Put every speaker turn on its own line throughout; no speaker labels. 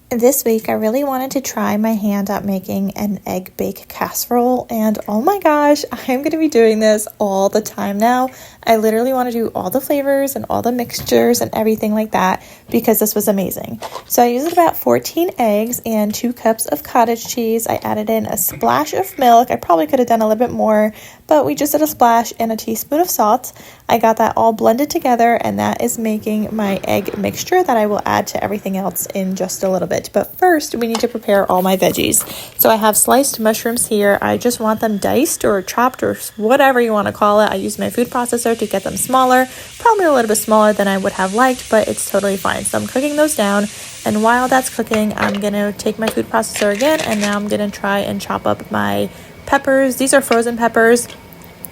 This week, I really wanted to try my hand at making an egg bake casserole, and oh my gosh, I'm going to be doing this all the time now. I literally want to do all the flavors and all the mixtures and everything like that because this was amazing. So I used about 14 eggs and 2 cups of cottage cheese. I added in a splash of milk. I probably could have done a little bit more, but we just did a splash and a teaspoon of salt. I got that all blended together, and that is making my egg mixture that I will add to everything else in just a little bit. But first, we need to prepare all my veggies. So I have sliced mushrooms here. I just want them diced or chopped or whatever you want to call it. I use my food processor to get them smaller, probably a little bit smaller than I would have liked, but it's totally fine. So I'm cooking those down, and while that's cooking, I'm going to take my food processor again, and now I'm going to try and chop up my peppers. These are frozen peppers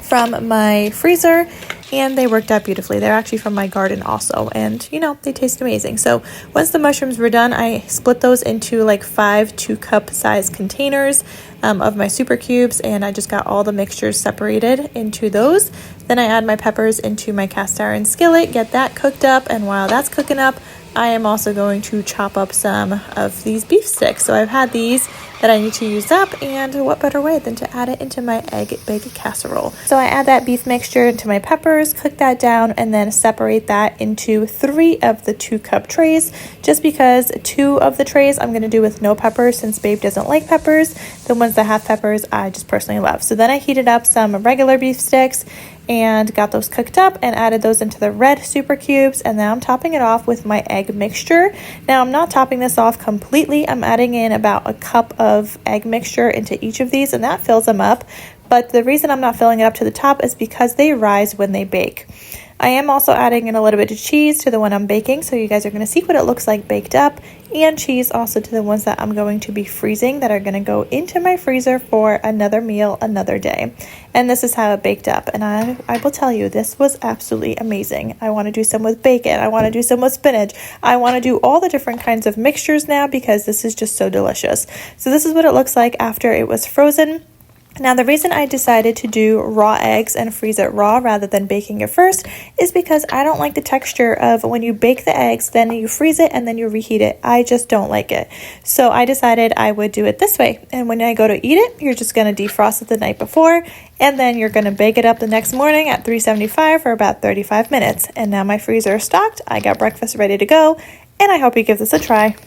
from my freezer, and they worked out beautifully. They're actually from my garden also, and they taste amazing. So once the mushrooms were done, I split those into like 5 2-cup size containers of my super cubes, and I just got all the mixtures separated into those. Then I add my peppers into my cast iron skillet, get that cooked up, and while that's cooking up, I am also going to chop up some of these beef sticks. So I've had these that I need to use up, and what better way than to add it into my egg bake casserole. So I add that beef mixture into my peppers, cook that down, and then separate that into 3 of the 2-cup trays, just because 2 of the trays I'm going to do with no peppers since Babe doesn't like peppers. The ones that have peppers I just personally love. So then I heated up some regular beef sticks and got those cooked up and added those into the red super cubes, and now I'm topping it off with my egg mixture. Now I'm not topping this off completely. I'm adding in about a cup of egg mixture into each of these, and that fills them up, but the reason I'm not filling it up to the top is because they rise when they bake. I am also adding in a little bit of cheese to the one I'm baking, so you guys are going to see what it looks like baked up, and cheese also to the ones that I'm going to be freezing that are going to go into my freezer for another meal another day. And this is how it baked up, and I will tell you, this was absolutely amazing. I want to do some with bacon. I want to do some with spinach. I want to do all the different kinds of mixtures now because this is just so delicious. So this is what it looks like after it was frozen. Now, the reason I decided to do raw eggs and freeze it raw rather than baking it first is because I don't like the texture of when you bake the eggs, then you freeze it, and then you reheat it. I just don't like it. So I decided I would do it this way. And when I go to eat it, you're just going to defrost it the night before, and then you're going to bake it up the next morning at 375 for about 35 minutes. And now my freezer is stocked. I got breakfast ready to go, and I hope you give this a try.